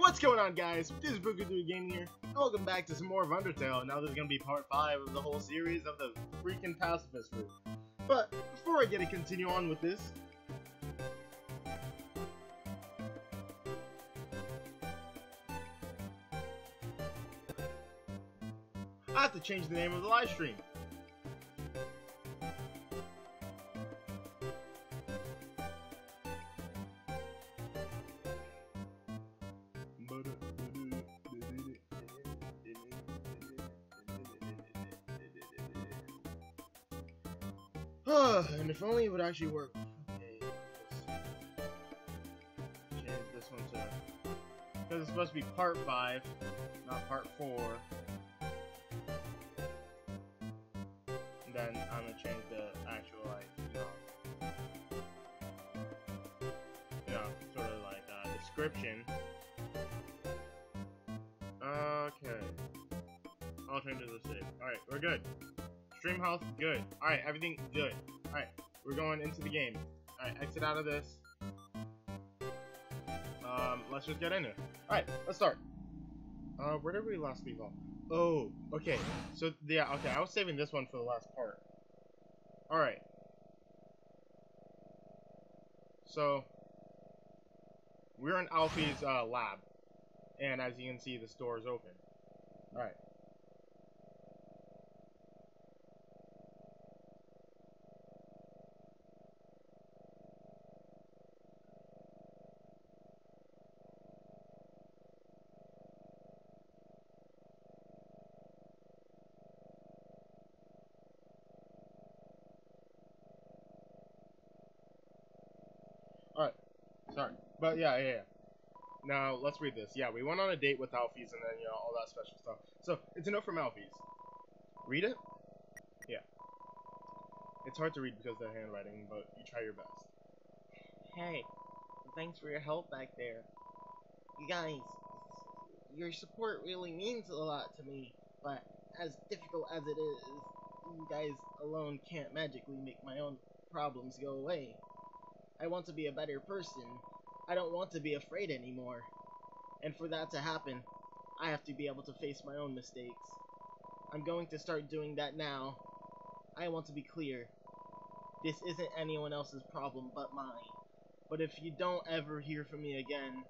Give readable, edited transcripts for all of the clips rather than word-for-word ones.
What's going on, guys? This is PukaTuka Gaming here, and welcome back to some more of Undertale. Now this is going to be part 5 of the whole series of the freaking Pacifist route. But, before I get to continue on with this, I have to change the name of the live stream. And if only it would actually work. Okay, let's change this one to, because it's supposed to be part 5, not part 4. And then I'm gonna change the actual, like, sort of like description. Okay, I'll change it to the save. All right, we're good. Stream health, good. Alright, everything good. Alright, we're going into the game. Alright, exit out of this. Let's just get into it. Alright, let's start. Where did we last leave off? Oh, okay. So, yeah, okay, I was saving this one for the last part. Alright. So, we're in Alfie's lab. And as you can see, this door is open. Alright. Alright, sorry. But yeah. Now, let's read this. Yeah, we went on a date with Alfie's and then, all that special stuff. So, it's a note from Alfie's. Read it? Yeah. It's hard to read because of the handwriting, but you try your best. Hey, thanks for your help back there. You guys, your support really means a lot to me, but as difficult as it is, you guys alone can't magically make my own problems go away. I want to be a better person. I don't want to be afraid anymore. And for that to happen, I have to be able to face my own mistakes. I'm going to start doing that now. I want to be clear. This isn't anyone else's problem but mine. But if you don't ever hear from me again,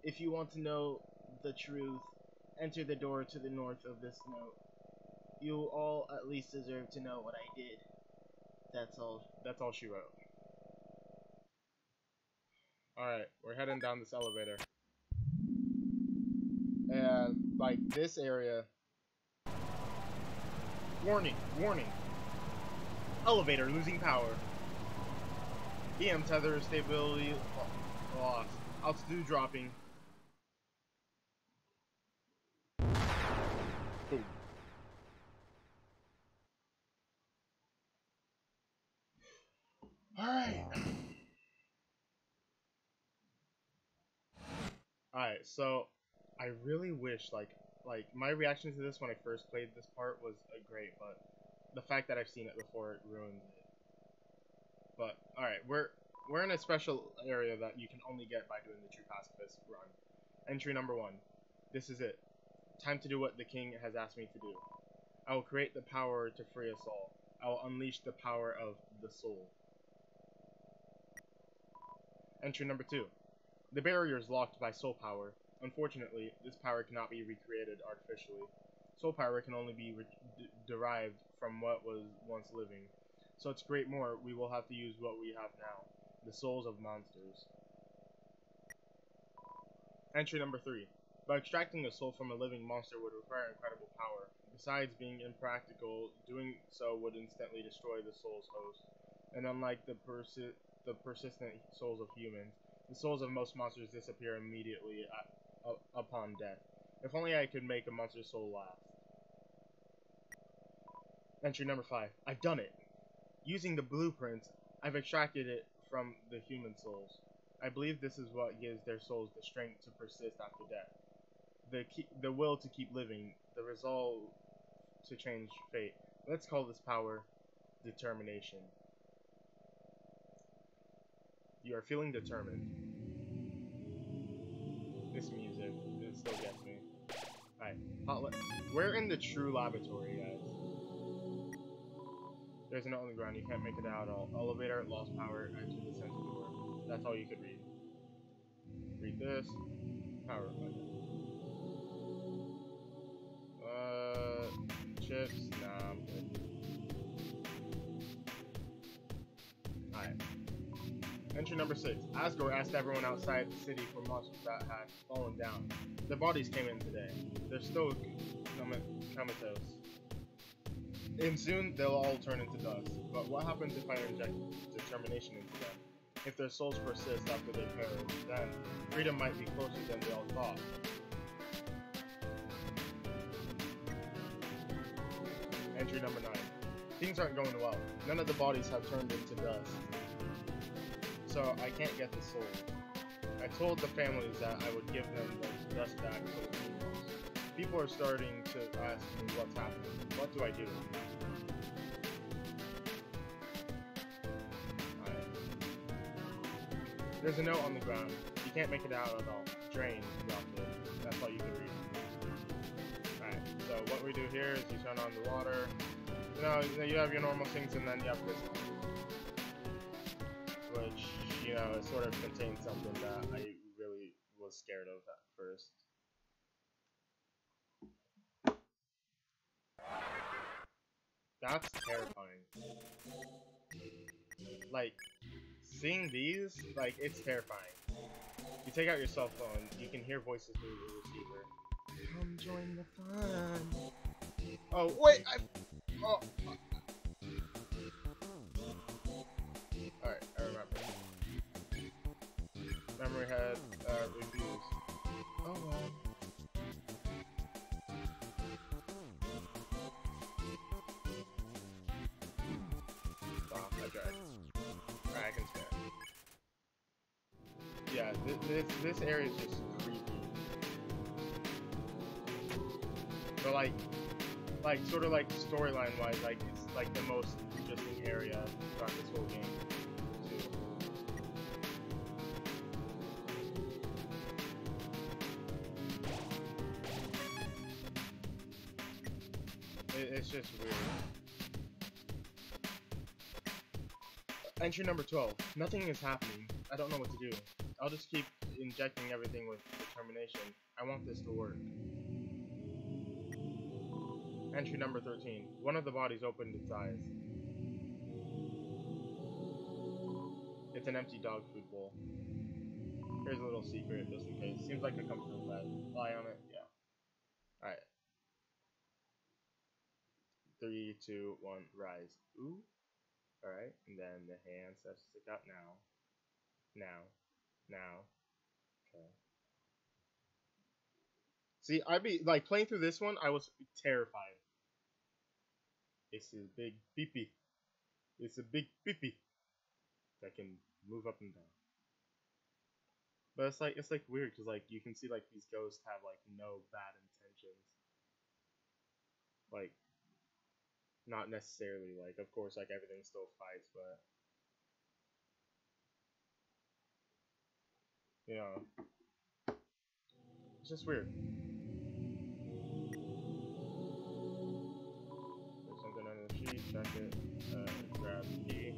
if you want to know the truth, enter the door to the north of this note. You all at least deserve to know what I did. That's all. That's all she wrote. Alright, we're heading down this elevator. And, like, this area... Warning! Elevator losing power. EM tether stability lost. Altitude dropping. Boom. Alright. Alright, so I really wish, like my reaction to this when I first played this part was great, but the fact that I've seen it before, it ruins it. But alright, we're in a special area that you can only get by doing the true pacifist run. Entry number 1. This is it. Time to do what the king has asked me to do. I will create the power to free us all. I will unleash the power of the soul. Entry number 2. The barrier is locked by soul power. Unfortunately, this power cannot be recreated artificially. Soul power can only be derived from what was once living. So to create more, we will have to use what we have now, the souls of monsters. Entry number 3. By extracting a soul from a living monster would require incredible power. Besides being impractical, doing so would instantly destroy the soul's host. And unlike the persistent souls of humans, the souls of most monsters disappear immediately upon death. If only I could make a monster's soul last. Entry number 5. I've done it! Using the blueprints, I've extracted it from the human souls. I believe this is what gives their souls the strength to persist after death. The will to keep living, the resolve to change fate. Let's call this power determination. You are feeling determined. This music, it still gets me. Alright, we're in the true laboratory, guys. There's a note on the ground, you can't make it out. Elevator, lost power, enter the center door. That's all you could read. Read this. Power. Chips? Nah, I'm good. Alright. Entry number 6. Asgore asked everyone outside the city for monsters that had fallen down. Their bodies came in today. They're still comatose. And soon they'll all turn into dust. But what happens if I inject determination into them? If their souls persist after they perish, then freedom might be closer than we all thought. Entry number 9. Things aren't going well. None of the bodies have turned into dust. So I can't get the soul. I told the families that I would give them the dust back for the funerals. People are starting to ask me what's happening. What do I do? There's a note on the ground. You can't make it out at all. Drain, dropped it. That's all you can read. Alright, so what we do here is you turn on the water. You have your normal things, and then you have this one. Which, it sort of contains something that I really was scared of at first. That's terrifying. Like, seeing these, like, it's terrifying. You take out your cell phone, you can hear voices through the receiver. Come join the fun. Oh, wait, oh. Alright, I remember. Memory had, refused. Oh well. Stop, I tried. Alright, I can spare. Yeah, this area is just creepy. But like sort of like storyline wise, like it's like the most interesting area throughout this whole game too. It's just weird. Entry number 12. Nothing is happening. I don't know what to do. I'll just keep injecting everything with determination. I want this to work. Entry number 13. One of the bodies opened its eyes. It's an empty dog food bowl. Here's a little secret, just in case. Seems like a comfortable bed. Lie on it? Yeah. Alright. 3, 2, 1, rise. Ooh. Alright, and then the hands have to stick out now. Now. Okay. See, I'd be, like, playing through this one, I was terrified. It's a big pee-pee. It's a big pee-pee that can move up and down. But it's like weird, because, like, you can see, like, these ghosts have, like, no bad intentions. Like, not necessarily, like, of course, like, everything still fights, but... It's just weird. There's something under the sheet, check it, grab the key.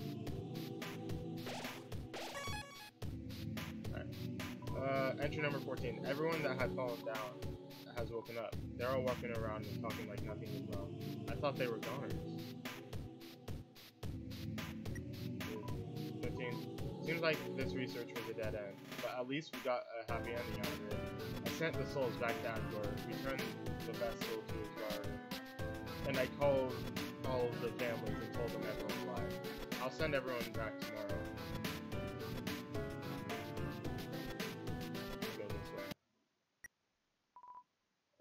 Alright. Entry number 14. Everyone that had fallen down has woken up. They're all walking around and talking like nothing is wrong. I thought they were goners. 15. Seems like this research was a dead end, but at least we got a happy ending out of it. I sent the souls back to Asgore, returned the vessel to his garden, and I called all of the families and told them everyone's alive. I'll send everyone back tomorrow. Let's go this way.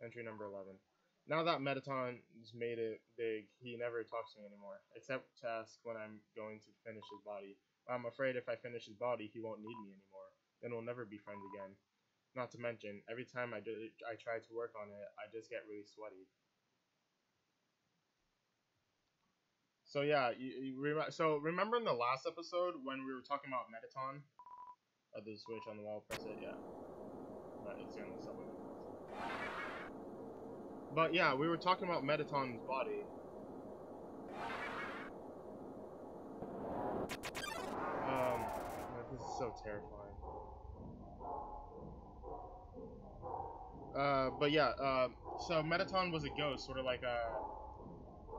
Entry number 11. Now that Metaton's made it big, he never talks to me anymore, except to ask when I'm going to finish his body. I'm afraid if I finish his body, he won't need me anymore. Then we'll never be friends again. Not to mention, every time I try to work on it, I just get really sweaty. So yeah, so remember in the last episode when we were talking about Metaton? The switch on the wall, press it, yeah. but it's the only subway that goes. But yeah, we were talking about Mettaton's body. This is so terrifying. But yeah, so Mettaton was a ghost, sort of like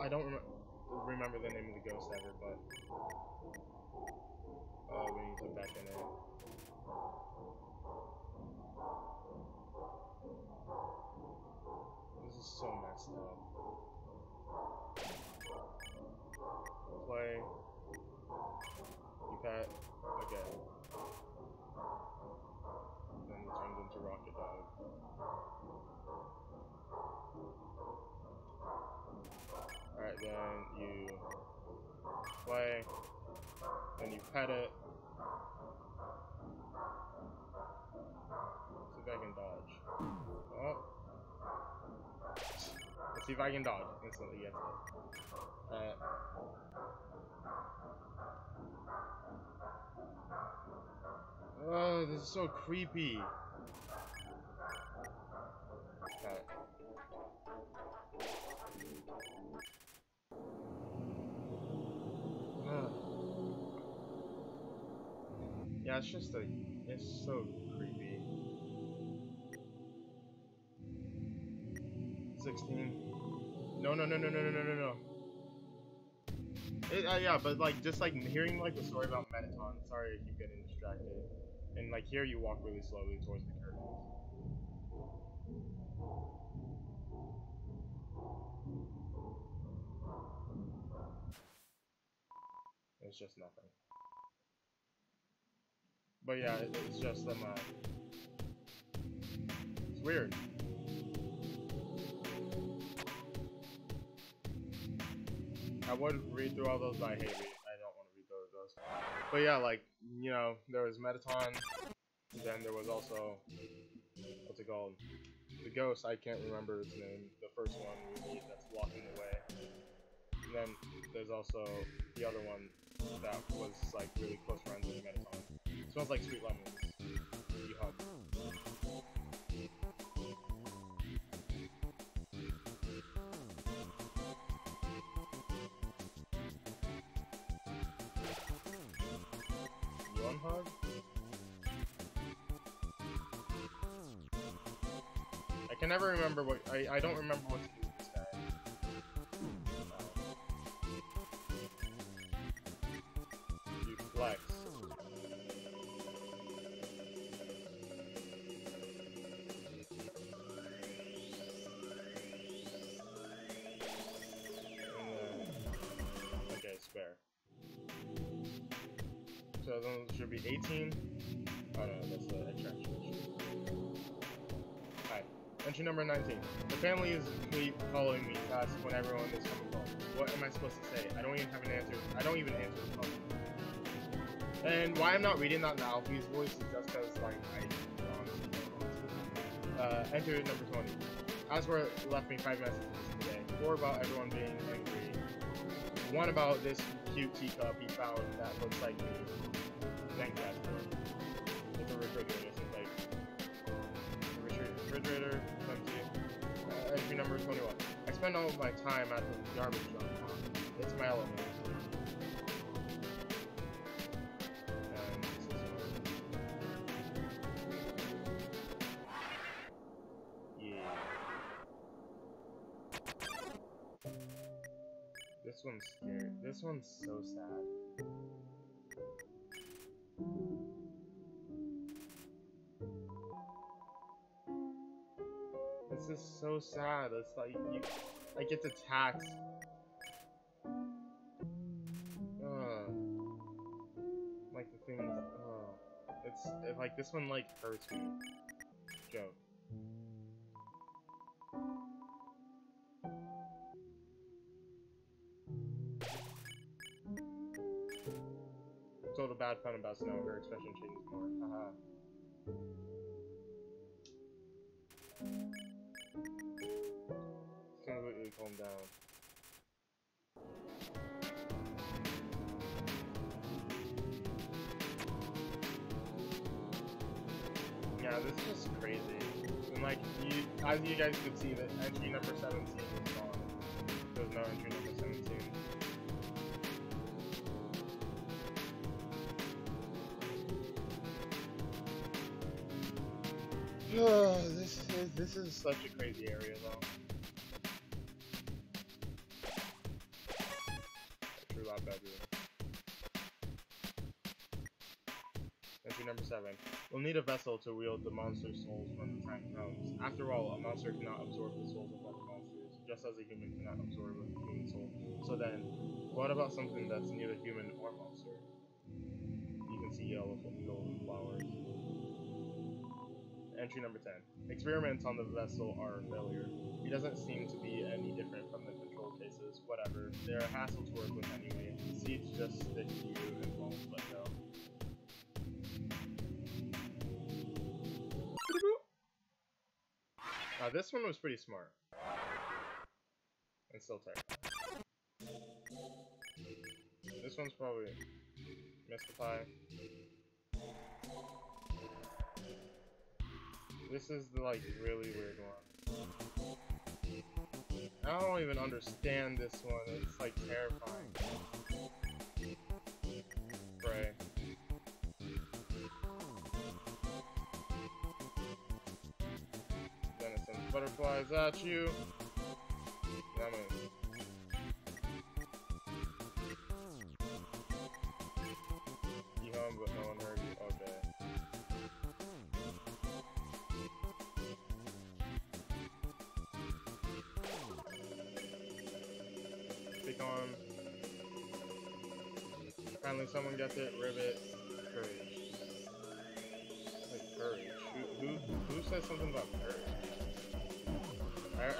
I don't remember the name of the ghost ever, but we need to back in it. This is so messed up. Play. You pet. Okay. Then he turns into Rocket Dog. Alright, then you play. Then you pet it. See if I can dodge. Oh. Let's see if I can dodge instantly. Yes. Oh, this is so creepy. Okay. Yeah, it's so creepy. 16. No. Yeah, but like, just like hearing like the story about Mettaton. Sorry, I keep getting distracted. And like here, you walk really slowly towards the curtains. It's just nothing. But yeah, it's just them. It's weird. I would read through all those, but I don't want to read those. But yeah, like, you know, there was Mettaton, then there was also, what's it called? The ghost, I can't remember its name, the first one we meet that's walking away. And then there's also the other one that was like really close friends with Mettaton. It smells like sweet lemons. You hug. You unhug? I can never remember what I don't remember what to do with this guy. You flex. Okay, spare. So then it should be 18. Oh no, that's the attraction. Alright, entry number 19. The family is following me past when everyone is coming home. What am I supposed to say? I don't even have an answer. I don't even answer the phone. And why I'm not reading that in Alfie's voice is just because, like, enter number 20. Asper left me 5 messages today. 4 about everyone being angry. 1 about this cute teacup he found that looks like me. Thanks, Asper. It's a refrigerator, so it's like refrigerator, empty. Entry number 21. I spend all of my time at the garbage dump. It's my element. And yeah. This one's scary. This one's so sad. This is so sad. It's like it's attacked. Like the things. Like this one like hurts me. Joke. Told a bad pun about Snow. Her expression changes more. Haha. Completely calm down. Yeah, this is just crazy. And like, as you guys could see, that entry number 17 was gone. There's no entry number 17. This is such a crazy area though. A true lab bedroom. Entry number 7. We'll need a vessel to wield the monster's souls when the time comes. After all, a monster cannot absorb the souls of other monsters, just as a human cannot absorb a human soul. So then, what about something that's neither human or monster? You can see yellow golden flowers. Entry number 10. Experiments on the vessel are a failure. He doesn't seem to be any different from the control cases. Whatever. They're a hassle to work with anyway. The seeds just stick to you and won't let go. This one was pretty smart. And still terrifying. This one's probably Mystify. This is the, like, really weird one. I don't even understand this one. It's, like, terrifying. Pray. Then it sends butterflies at you. Lemon. You home, but no one heard you. Okay. Stick on. Finally, someone gets it. Ribbit. Courage. Wait, courage. Who says something about courage?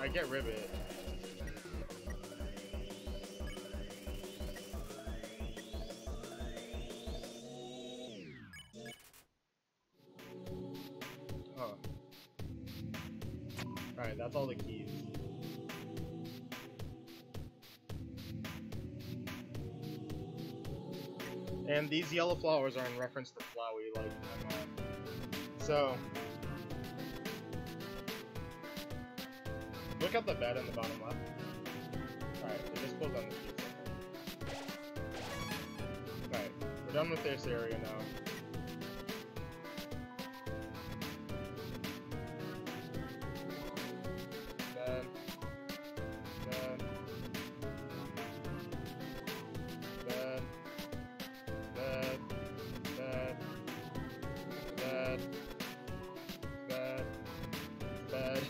I get ribbit. Huh. Alright, that's all the keys. And these yellow flowers are in reference to Flowey, like my mom. So, look at the bed in the bottom left. Alright, so just pulls on the keys. Alright, we're done with this area now. Bed. Bed. Bed. Bed. Bed. Bed. Bed. Bed.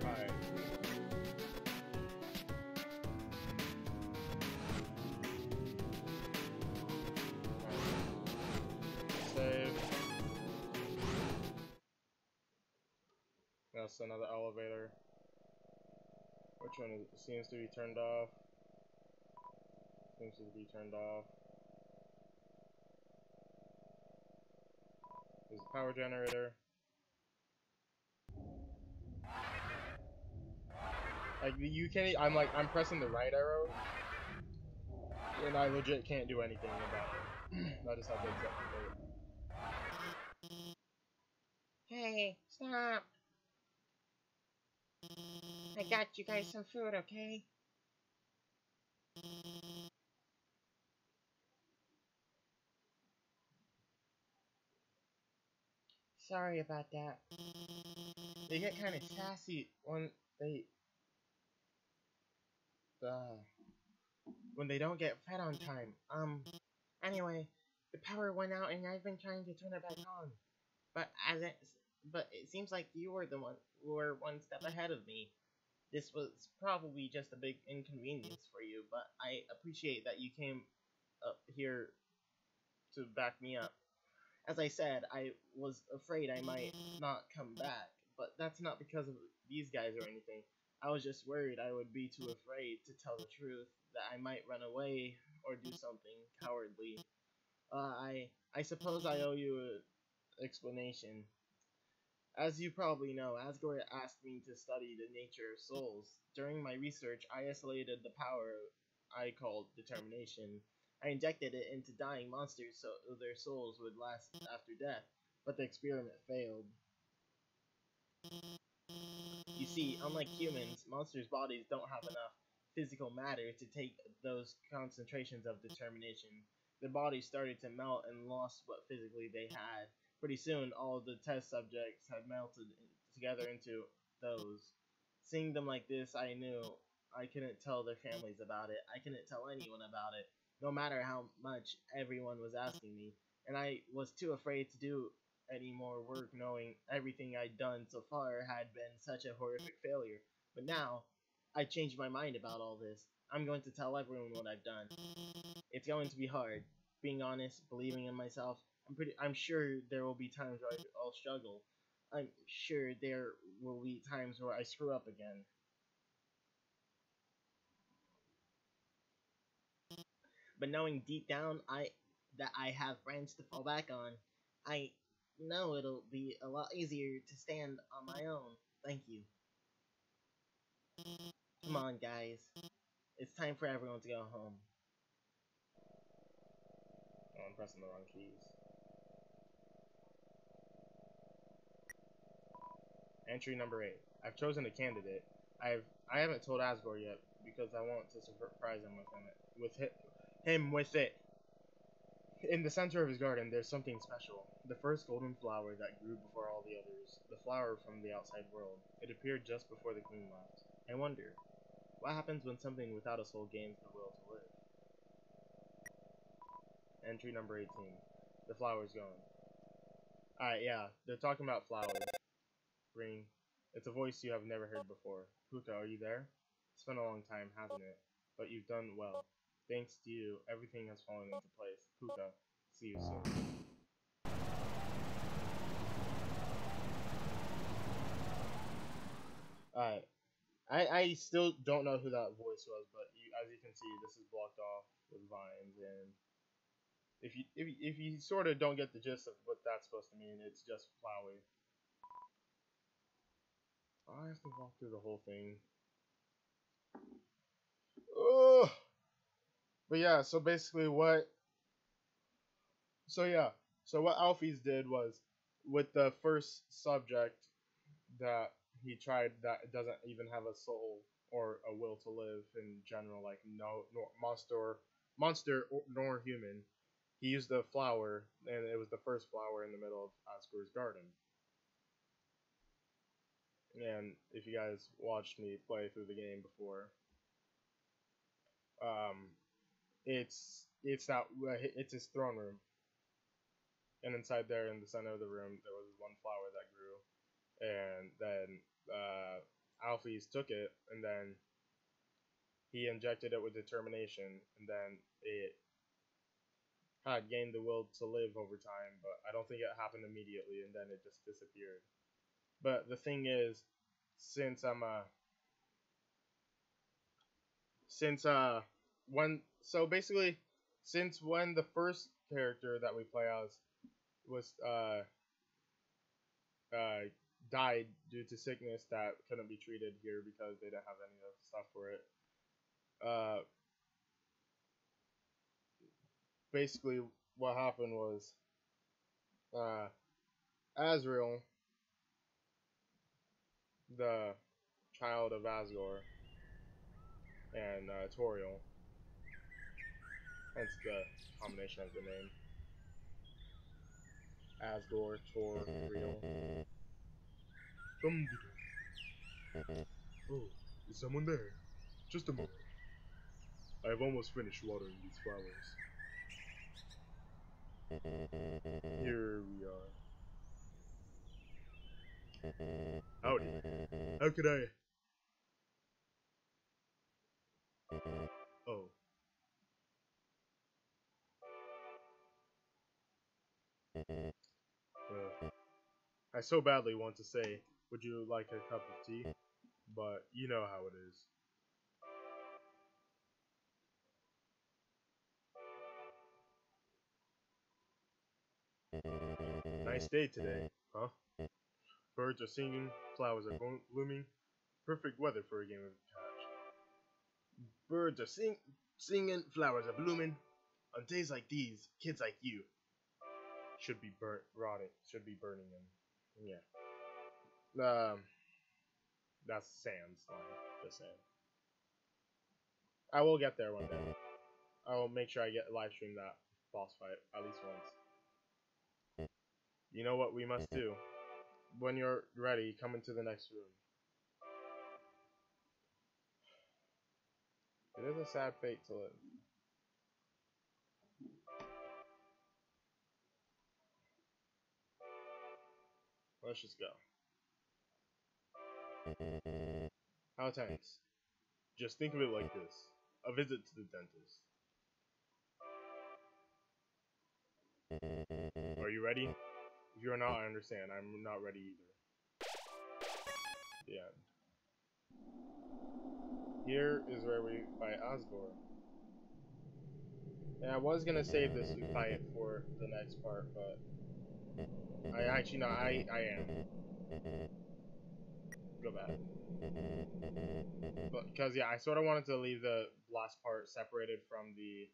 Alright. Save. That's another elevator. Which one is, seems to be turned off? Seems to be turned off. There's a power generator. Like, you can't, I'm pressing the right arrow, and I legit can't do anything about it. I just have to accept my fate. Hey, stop! I got you guys some food, okay? Sorry about that. They get kind of sassy when they don't get fed on time. Anyway, the power went out and I've been trying to turn it back on. But it seems like you were the one who were one step ahead of me. This was probably just a big inconvenience for you, but I appreciate that you came up here to back me up. As I said, I was afraid I might not come back, but that's not because of these guys or anything. I was just worried I would be too afraid to tell the truth, that I might run away or do something cowardly. I suppose I owe you an explanation. As you probably know, Asgore asked me to study the nature of souls. During my research, I isolated the power I called determination, I injected it into dying monsters so their souls would last after death, but the experiment failed. You see, unlike humans, monsters' bodies don't have enough physical matter to take those concentrations of determination. Their bodies started to melt and lost what physically they had. Pretty soon, all of the test subjects had melted together into those. Seeing them like this, I knew I couldn't tell their families about it. I couldn't tell anyone about it, no matter how much everyone was asking me. And I was too afraid to do any more work, knowing everything I'd done so far had been such a horrific failure. But now, I changed my mind about all this. I'm going to tell everyone what I've done. It's going to be hard. Being honest, believing in myself, I'm sure there will be times where I'll struggle. I'm sure there will be times where I screw up again. But knowing deep down that I have friends to fall back on, I know it'll be a lot easier to stand on my own. Thank you. Come on, guys. It's time for everyone to go home. Oh, I'm pressing the wrong keys. Entry number 8. I've chosen a candidate. I haven't told Asgore yet because I want to surprise him with it. In the center of his garden, there's something special. The first golden flower that grew before all the others. The flower from the outside world. It appeared just before the queen left. I wonder, what happens when something without a soul gains the will to live? Entry number 18. The flower's gone. Alright, yeah, they're talking about flowers. Ring. It's a voice you have never heard before. Puka, are you there? It's been a long time, hasn't it? But you've done well. Thanks to you, everything has fallen into place. Puka, see you soon. Alright. I still don't know who that voice was, but as you can see, this is blocked off with vines, and if you sort of don't get the gist of what that's supposed to mean, it's just flowery. I have to walk through the whole thing. Ugh. But yeah, so basically what Alphys did was, with the first subject that he tried that doesn't even have a soul or a will to live in general, like nor monster nor human, he used a flower, and it was the first flower in the middle of Asgore's garden. And if you guys watched me play through the game before, um, it's his throne room, and inside there, in the center of the room, there was one flower that grew, and then Alphys took it, and then he injected it with determination, and then it had gained the will to live over time, but I don't think it happened immediately, and then it just disappeared. But the thing is, since I'm since when so basically since when the first character that we play as was died due to sickness that couldn't be treated here because they didn't have any of the stuff for it. Basically, what happened was Azrael, the child of Asgore, and Toriel, hence the combination of the name. Asgore, Toriel. Oh, is someone there? Just a moment. I have almost finished watering these flowers. Here we are. Howdy. How could I? Oh. I so badly want to say, would you like a cup of tea? But you know how it is. Nice day today, huh? Birds are singing, flowers are blooming. Perfect weather for a game of catch. Birds are singing, flowers are blooming. On days like these, kids like you should be burning them. Yeah. That's Sam's line. Just saying. I will get there one day. I will make sure I get live stream that boss fight at least once. You know what we must do? When you're ready, come into the next room. It is a sad fate to live. Let's just go. How thanks. Just think of it like this. A visit to the dentist. Are you ready? If you're not, I understand. I'm not ready either. The end. Here is where we fight Asgore. And I was gonna save this fight for the next part, but I am. Go back. But because yeah, I sort of wanted to leave the last part separated from the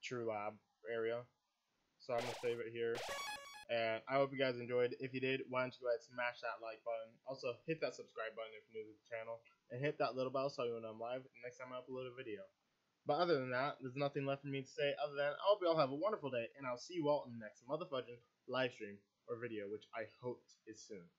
True Lab area. So I'm gonna save it here. And I hope you guys enjoyed. If you did, why don't you go ahead and smash that like button. Also, hit that subscribe button if you're new to the channel. And hit that little bell so you know I'm live next time I upload a video. But other than that, there's nothing left for me to say other than I hope you all have a wonderful day. And I'll see you all in the next motherfucking live stream or video, which I hope is soon.